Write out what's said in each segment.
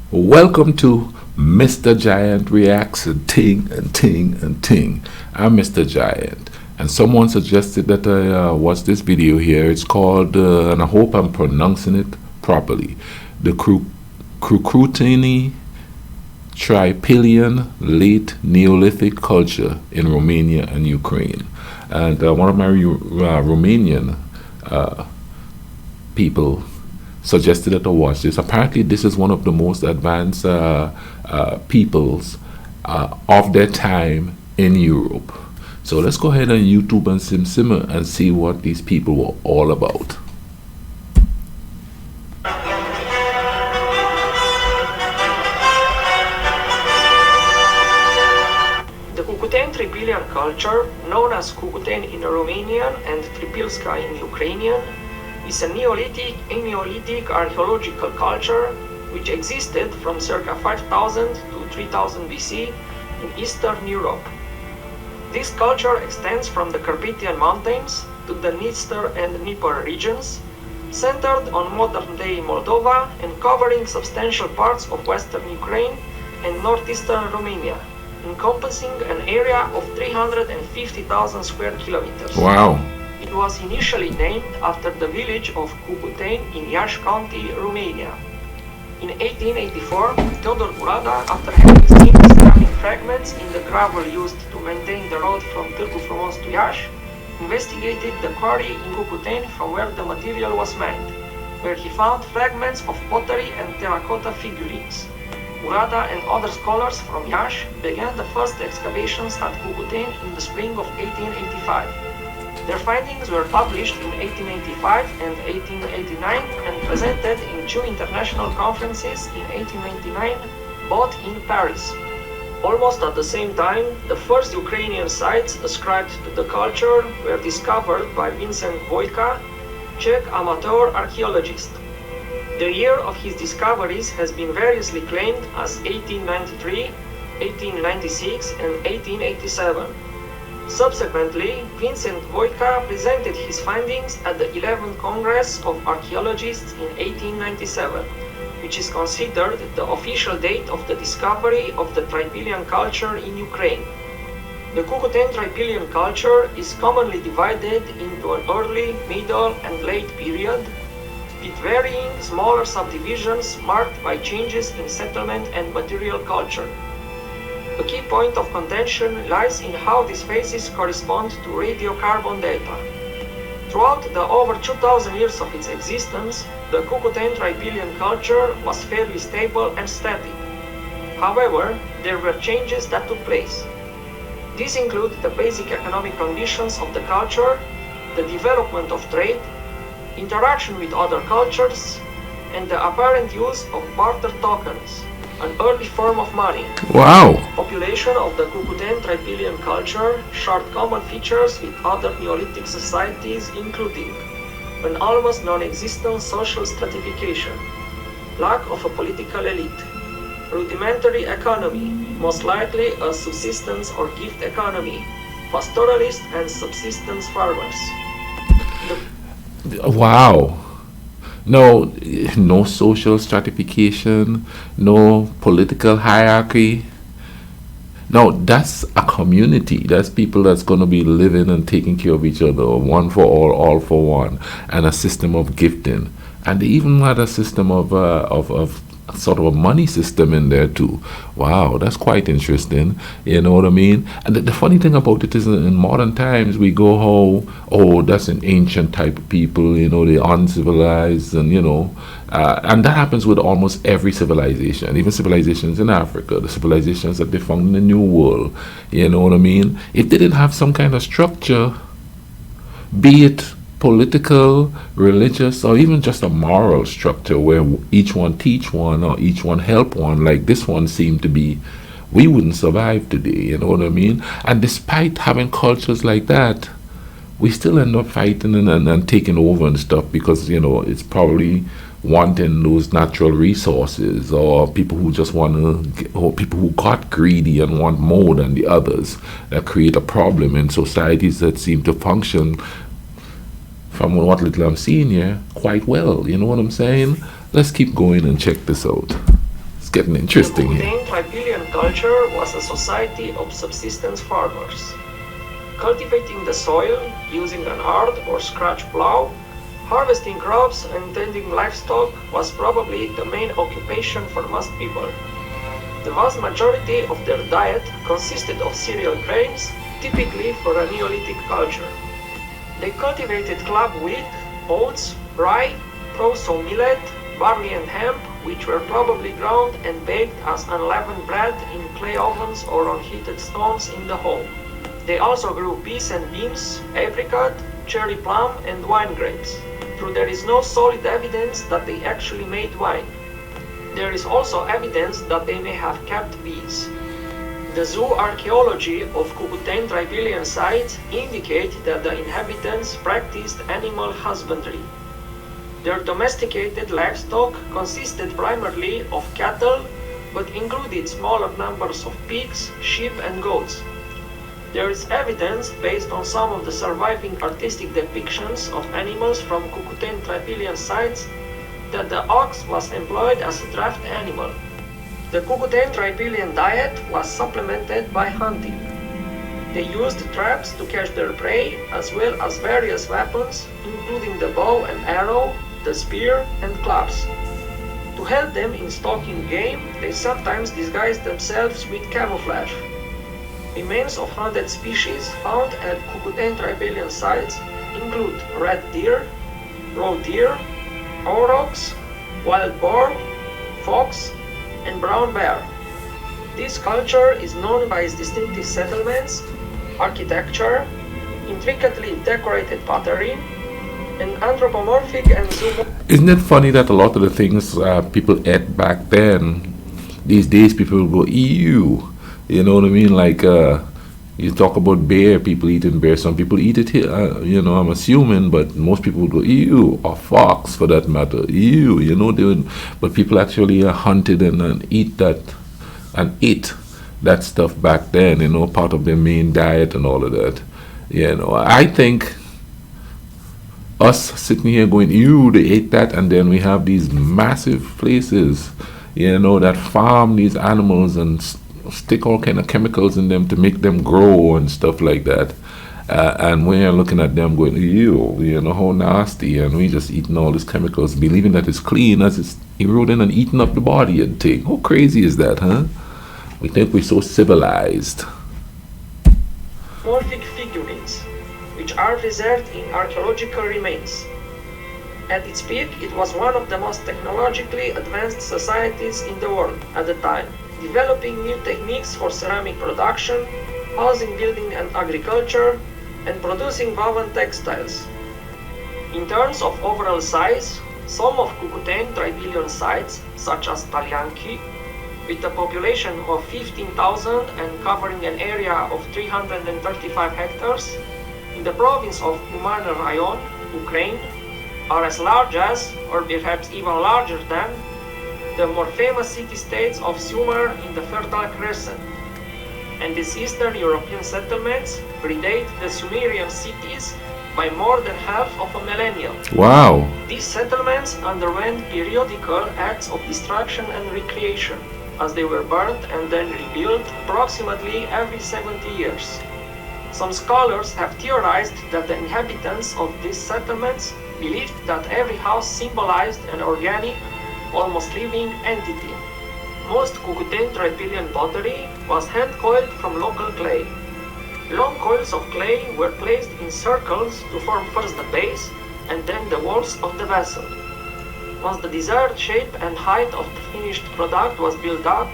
Welcome to Mr. Giant Reacts and Ting and Ting and Ting. I'm Mr. Giant, and someone suggested that I watch this video here. It's called, and I hope I'm pronouncing it properly, the Cucuteni-Trypillian Late Neolithic Culture in Romania and Ukraine. And one of my Romanian people suggested that I watch this. Apparently, this is one of the most advanced peoples of their time in Europe. So let's go ahead and YouTube and simmer and see what these people were all about. The Cucuteni-Trypillian culture, known as Cucuteni in Romanian and Trypilska in Ukrainian, is a Neolithic archaeological culture which existed from circa 5000 to 3000 BC in Eastern Europe. This culture extends from the Carpathian Mountains to the Dniester and Dnieper regions, centered on modern-day Moldova and covering substantial parts of western Ukraine and northeastern Romania, encompassing an area of 350,000 square kilometers. Wow. It was initially named after the village of Cucuteni in Iași County, Romania. In 1884, Theodor Burada, after having seen scrapping fragments in the gravel used to maintain the road from Târgu Frumos to Iași, investigated the quarry in Cucuteni from where the material was mined, where he found fragments of pottery and terracotta figurines. Burada and other scholars from Iași began the first excavations at Cucuteni in the spring of 1885. Their findings were published in 1885 and 1889 and presented in two international conferences in 1899, both in Paris. Almost at the same time, the first Ukrainian sites ascribed to the culture were discovered by Vincent Voitka, Czech amateur archaeologist. The year of his discoveries has been variously claimed as 1893, 1896 and 1887. Subsequently, Vincent Voitka presented his findings at the 11th Congress of Archaeologists in 1897, which is considered the official date of the discovery of the Trypillian culture in Ukraine. The Cucuteni-Trypillian culture is commonly divided into an early, middle and late period, with varying smaller subdivisions marked by changes in settlement and material culture. A key point of contention lies in how these phases correspond to radiocarbon data. Throughout the over 2000 years of its existence, the Cucuteni-Trypillian culture was fairly stable and static. However, there were changes that took place. These include the basic economic conditions of the culture, the development of trade, interaction with other cultures, and the apparent use of barter tokens, an early form of money. Wow. Population of the Cucuteni-Trypillian culture shared common features with other Neolithic societies, including an almost non-existent social stratification, lack of a political elite, rudimentary economy, most likely a subsistence or gift economy, pastoralist and subsistence farmers. Wow. No social stratification, no political hierarchy. No, that's a community. That's people that's going to be living and taking care of each other, one for all for one, and a system of gifting. And they even had a system of sort of a money system in there too. Wow, that's quite interesting. You know what I mean? And the funny thing about it is, in modern times we go, oh, that's an ancient type of people, you know, they're uncivilized, and and that happens with almost every civilization, even civilizations in Africa, the civilizations that they found in the New World. You know what I mean? If they didn't have some kind of structure, be it political, religious, or even just a moral structure where each one teach one or each one help one, like this one seemed to be, we wouldn't survive today. You know what I mean? And despite having cultures like that, we still end up fighting and taking over and stuff, because it's probably wanting those natural resources, or people who just or people who got greedy and want more than the others, that create a problem in societies that seem to function, from what little I'm seeing here, quite well. You know what I'm saying? Let's keep going and check this out. Let's getting The interesting here. Cucuteni-Trypillian culture was a society of subsistence farmers. Cultivating the soil, using an hard or scratch plow, harvesting crops and tending livestock was probably the main occupation for most people. The vast majority of their diet consisted of cereal grains, typically for a Neolithic culture. They cultivated club wheat, oats, rye, proso millet, barley and hemp, which were probably ground and baked as unleavened bread in clay ovens or on heated stones in the home. They also grew peas and beans, apricot, cherry plum, and wine grapes, though there is no solid evidence that they actually made wine. There is also evidence that they may have kept bees. The zoo archaeology of Cucuteni-Trypillian sites indicate that the inhabitants practiced animal husbandry. Their domesticated livestock consisted primarily of cattle, but included smaller numbers of pigs, sheep, and goats. There is evidence, based on some of the surviving artistic depictions of animals from Cucuteni-Trypillian sites, that the ox was employed as a draft animal. The Cucuteni-Trypillian diet was supplemented by hunting. They used traps to catch their prey, as well as various weapons, including the bow and arrow, the spear, and clubs. To help them in stalking game, they sometimes disguised themselves with camouflage. Remains of hunted species found at Cucuteni-Trypillian sites include red deer, roe deer, aurochs, wild boar, fox, and brown bear. This culture is known by its distinctive settlements, architecture, intricately decorated pottery, and anthropomorphic and zoomorphic. Isn't it funny that a lot of the things people ate back then, these days people will go, ew. You know what I mean? Like, you talk about bear, people eating bear. Some people eat it here, I'm assuming, but most people would go, ew, or fox for that matter, ew, they would, but people actually hunted and eat that, and ate that stuff back then, part of their main diet and all of that. I think us sitting here going, ew, they ate that, and then we have these massive places, that farm these animals and stick all kind of chemicals in them to make them grow and stuff like that. And we're looking at them going, ew, how nasty, and we just eating all these chemicals, believing that it's clean as it's eroding and eating up the body and thing. How crazy is that, huh? We think we're so civilized. Morphic figurines, which are preserved in archaeological remains. At its peak, it was one of the most technologically advanced societies in the world at the time, developing new techniques for ceramic production, housing building and agriculture, and producing woven textiles. In terms of overall size, some of Cucuteni-Trypillian sites, such as Talianchi, with a population of 15,000 and covering an area of 335 hectares, in the province of Romania Rayon, Ukraine, are as large as, or perhaps even larger than, the more famous city-states of Sumer in the Fertile Crescent. And these Eastern European settlements predate the Sumerian cities by more than half of a millennium. Wow. These settlements underwent periodical acts of destruction and recreation, as they were burnt and then rebuilt approximately every 70 years. Some scholars have theorized that the inhabitants of these settlements believed that every house symbolized an organic, almost living entity. Most Cucuteni-Trypillian pottery was hand-coiled from local clay. Long coils of clay were placed in circles to form first the base and then the walls of the vessel. Once the desired shape and height of the finished product was built up,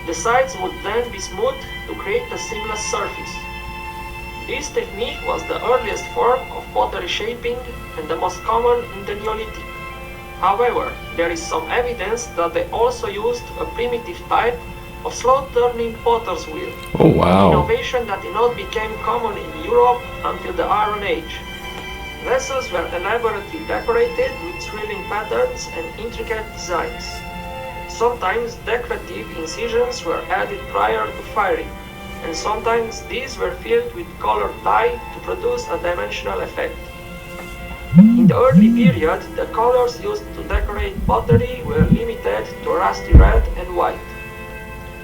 the sides would then be smoothed to create a seamless surface. This technique was the earliest form of pottery shaping and the most common in the Neolithic. However, there is some evidence that they also used a primitive type of slow-turning potter's wheel. Oh, wow. An innovation that did not become common in Europe until the Iron Age. Vessels were elaborately decorated with thrilling patterns and intricate designs. Sometimes decorative incisions were added prior to firing, and sometimes these were filled with colored dye to produce a dimensional effect. In the early period, the colors used to decorate pottery were limited to rusty red and white.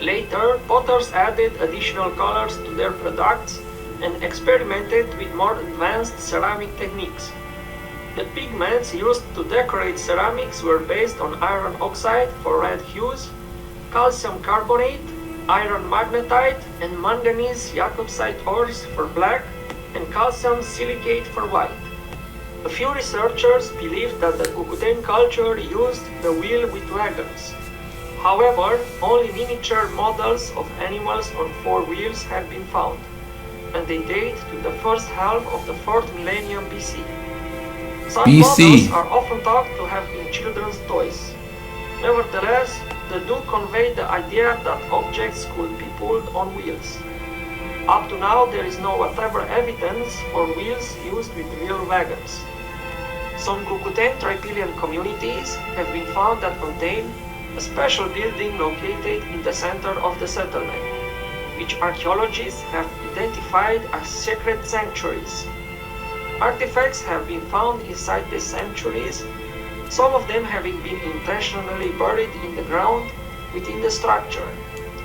Later, potters added additional colors to their products and experimented with more advanced ceramic techniques. The pigments used to decorate ceramics were based on iron oxide for red hues, calcium carbonate, iron magnetite, and manganese Jacobsite ores for black, and calcium silicate for white. A few researchers believe that the Cucuteni culture used the wheel with wagons. However, only miniature models of animals on four wheels have been found, and they date to the first half of the 4th millennium BC. Such models are often thought to have been children's toys. Nevertheless, they do convey the idea that objects could be pulled on wheels. Up to now, there is no whatever evidence for wheels used with real wagons. Some Cucuteni-Trypillian communities have been found that contain a special building located in the center of the settlement, which archaeologists have identified as sacred sanctuaries. Artifacts have been found inside the sanctuaries, some of them having been intentionally buried in the ground within the structure,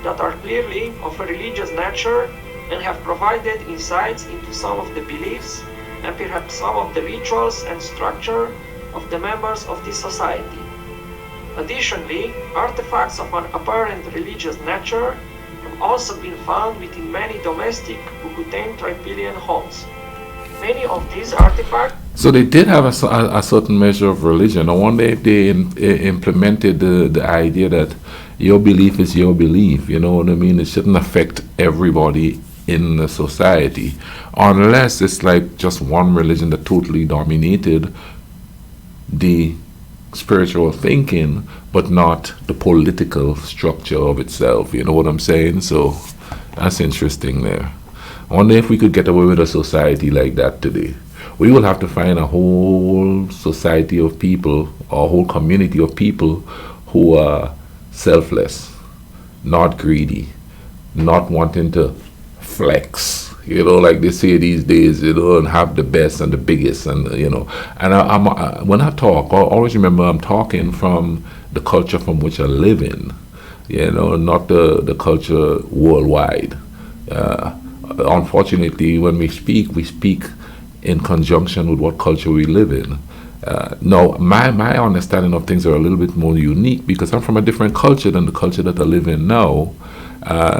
that are clearly of a religious nature and have provided insights into some of the beliefs and perhaps some of the rituals and structure of the members of this society. Additionally, artifacts of an apparent religious nature have also been found within many domestic Cucuteni-Trypillian homes. Many of these artifacts. So they did have a certain measure of religion. I wonder if they implemented the idea that your belief is your belief. You know what I mean? It shouldn't affect everybody in the society, unless it's like just one religion that totally dominated the spiritual thinking, but not the political structure of itself. You know what I'm saying? So that's interesting there. I wonder if we could get away with a society like that today. We will have to find a whole society of people, or a whole community of people who are selfless, not greedy, not wanting to flex, you know, like they say these days, you know, and have the best and the biggest, and you know. And when I talk, I always remember I'm talking from the culture from which I live in, you know, not the culture worldwide. Unfortunately, when we speak in conjunction with what culture we live in. Now, my understanding of things are a little bit more unique because I'm from a different culture than the culture that I live in now.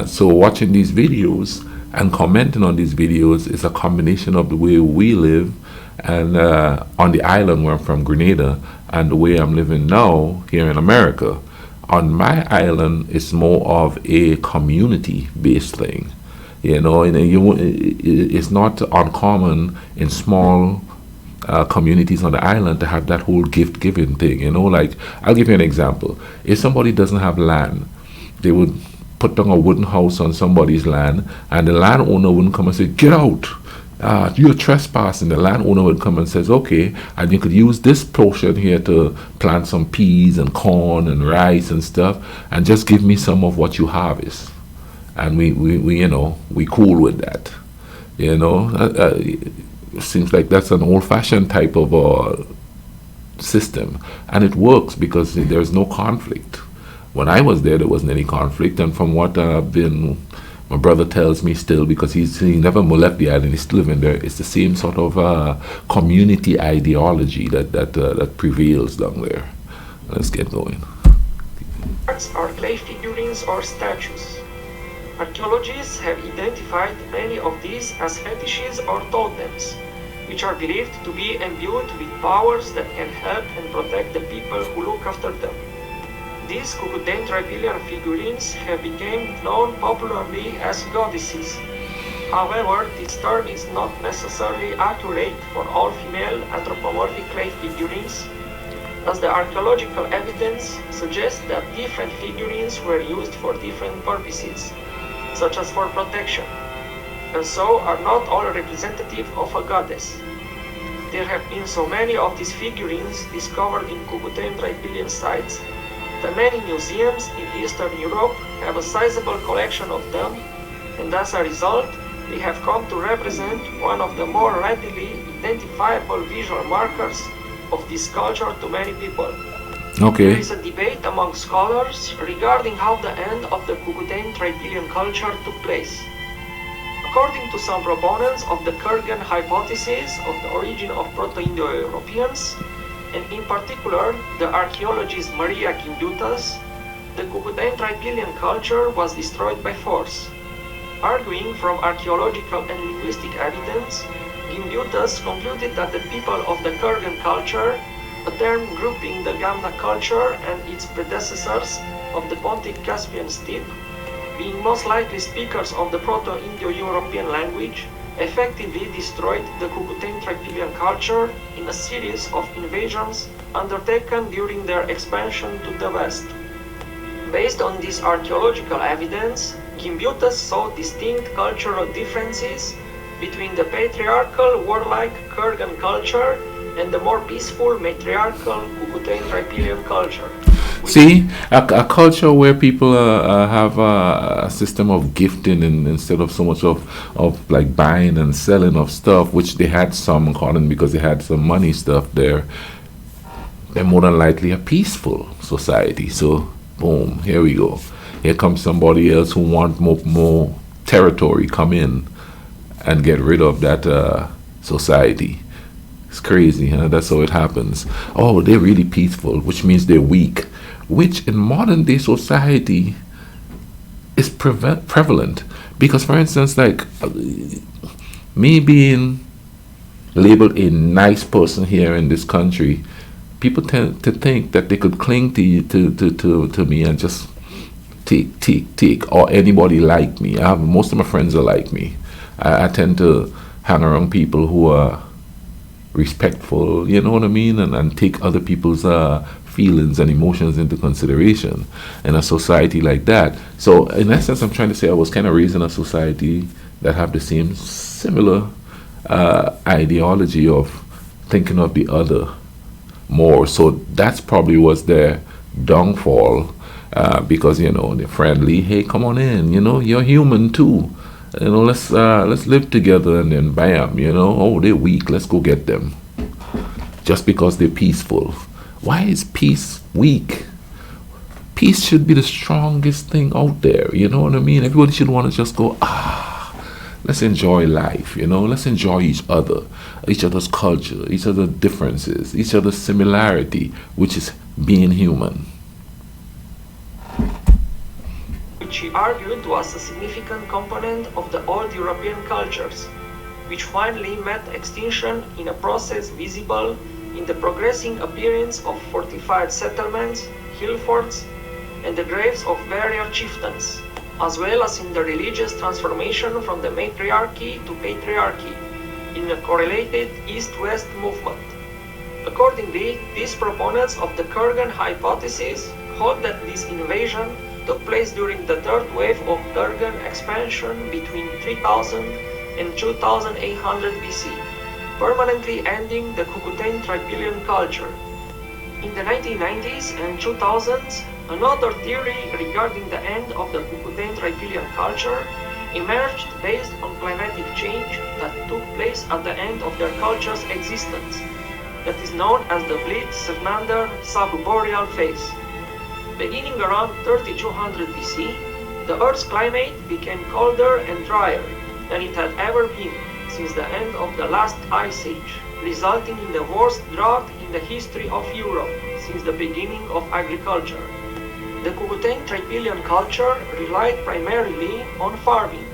So watching these videos and commenting on these videos is a combination of the way we live and on the island where I'm from, Grenada, and the way I'm living now here in America. On my island, it's more of a community-based thing. You know, and it's not uncommon in small communities on the island to have that whole gift-giving thing. You know, like, I'll give you an example. If somebody doesn't have land, they would put down a wooden house on somebody's land, and the landowner wouldn't come and say, "Get out, you're trespassing." The landowner would come and says, "Okay, and you could use this portion here to plant some peas and corn and rice and stuff, and just give me some of what you harvest." And we you know, we cool with that. You know, seems like that's an old-fashioned type of system, and it works because there's no conflict. When I was there wasn't any conflict, and from what my brother tells me still, because he never left the island, he's still living there. It's the same sort of community ideology that prevails down there. Let's get going. Arts are clay figurines or statues. Archaeologists have identified many of these as fetishes or totems, which are believed to be imbued with powers that can help and protect the people who look after them. These Cucuteni-Trypillian figurines have become known popularly as goddesses. However, this term is not necessarily accurate for all female anthropomorphic clay figurines, as the archaeological evidence suggests that different figurines were used for different purposes, such as for protection, and so are not all representative of a goddess. There have been so many of these figurines discovered in Cucuteni-Trypillian sites that many museums in Eastern Europe have a sizable collection of them, and as a result, they have come to represent one of the more readily identifiable visual markers of this culture to many people. There Okay. is a debate among scholars regarding how the end of the Cucuteni-Trypillian culture took place. According to some proponents of the Kurgan hypothesis of the origin of Proto-Indo-Europeans, and in particular the archaeologist Maria Gimbutas, the Cucuteni-Trypillian culture was destroyed by force. Arguing from archaeological and linguistic evidence, Gimbutas concluded that the people of the Kurgan culture, a term grouping the Gamna culture and its predecessors of the Pontic-Caspian steppe, being most likely speakers of the Proto-Indo-European language, effectively destroyed the Cucuteni-Trypillian culture in a series of invasions undertaken during their expansion to the west. Based on this archaeological evidence, Gimbutas saw distinct cultural differences between the patriarchal, warlike Kurgan culture and the more peaceful, matriarchal Cucuteni-Trypillian culture. See, a culture where people have a system of gifting instead of so much of like buying and selling of stuff, which they had some according because they had some money stuff there. They're more than likely a peaceful society. So, boom, here we go. Here comes somebody else who want more territory, come in and get rid of that society. It's crazy, huh? That's how it happens. Oh, they're really peaceful, which means they're weak, which in modern day society is prevalent. Because, for instance, like me being labeled a nice person here in this country, people tend to think that they could cling to you, to me and just take, or anybody like me. Most of my friends are like me. I tend to hang around people who are respectful, you know what I mean, and take other people's feelings and emotions into consideration in a society like that. So in essence, I'm trying to say I was kind of raised in a society that have the same similar ideology of thinking of the other more. So that's probably was their downfall, because they're friendly. Hey, come on in. You're human too. Let's live together, and then bam. Oh, they're weak. Let's go get them. Just because they're peaceful. Why is peace weak? Peace should be the strongest thing out there. You know what I mean? Everybody should want to just go, let's enjoy life. Let's enjoy each other, each other's culture, each other's differences, each other's similarity, which is being human. Which he argued was a significant component of the old European cultures, which finally met extinction in a process visible in the progressing appearance of fortified settlements, hill forts, and the graves of warrior chieftains, as well as in the religious transformation from the matriarchy to patriarchy, in a correlated East-West movement. Accordingly, these proponents of the Kurgan hypothesis hold that this invasion took place during the third wave of Kurgan expansion between 3000 and 2800 BC, permanently ending the Cucuteni-Trypillian culture. In the 1990s and 2000s, another theory regarding the end of the Cucuteni-Trypillian culture emerged based on climatic change that took place at the end of their culture's existence, that is known as the Blitz-Sevnander subboreal phase. Beginning around 3200 BC, the Earth's climate became colder and drier than it had ever been since the end of the last ice age, resulting in the worst drought in the history of Europe since the beginning of agriculture. The Cucuteni-Trypillian culture relied primarily on farming,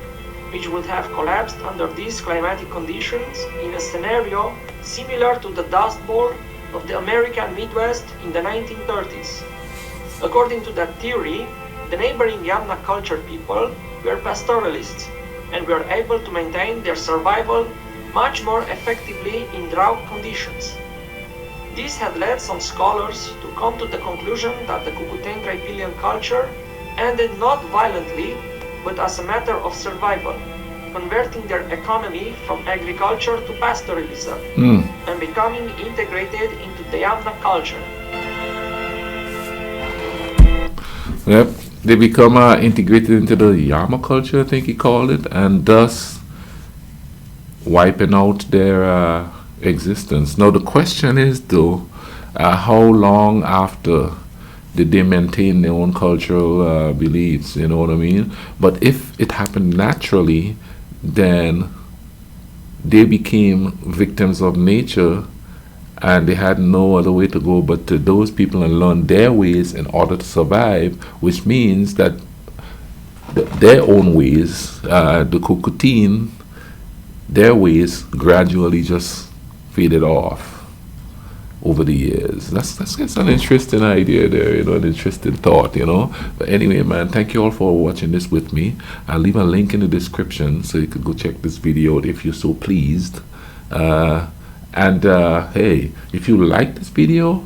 which would have collapsed under these climatic conditions in a scenario similar to the Dust Bowl of the American Midwest in the 1930s. According to that theory, the neighboring Yamna culture people were pastoralists and were able to maintain their survival much more effectively in drought conditions. This had led some scholars to come to the conclusion that the Cucuteni-Trypillian culture ended not violently, but as a matter of survival, converting their economy from agriculture to pastoralism and becoming integrated into the Yamna culture. Yep, they become integrated into the Yama culture, I think he called it, and thus wiping out their existence. Now the question is though, how long after did they maintain their own cultural beliefs? You know what I mean? But if it happened naturally, then they became victims of nature, and they had no other way to go but to those people and learn their ways in order to survive, which means that their own ways, the Cucutene, their ways gradually just faded off over the years. That's an interesting idea there, you know, an interesting thought, you know. But anyway, man, thank you all for watching this with me. I'll leave a link in the description so you could go check this video out if you're so pleased. Hey, if you like this video,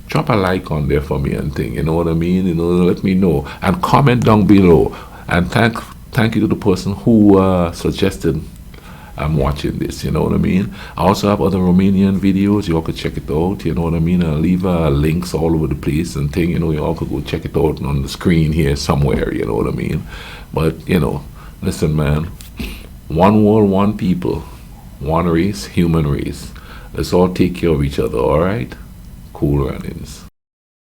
drop a like on there for me and thing, you know what I mean? You know, let me know and comment down below. And thank you to the person who suggested I'm watching this, you know what I mean? I also have other Romanian videos, you all could check it out, you know what I mean? I'll leave links all over the place and thing, you know, you all could go check it out on the screen here somewhere, you know what I mean? But, you know, listen, man, one world, one people, one race, human race. Let's all take care of each other, alright? Cool runnings.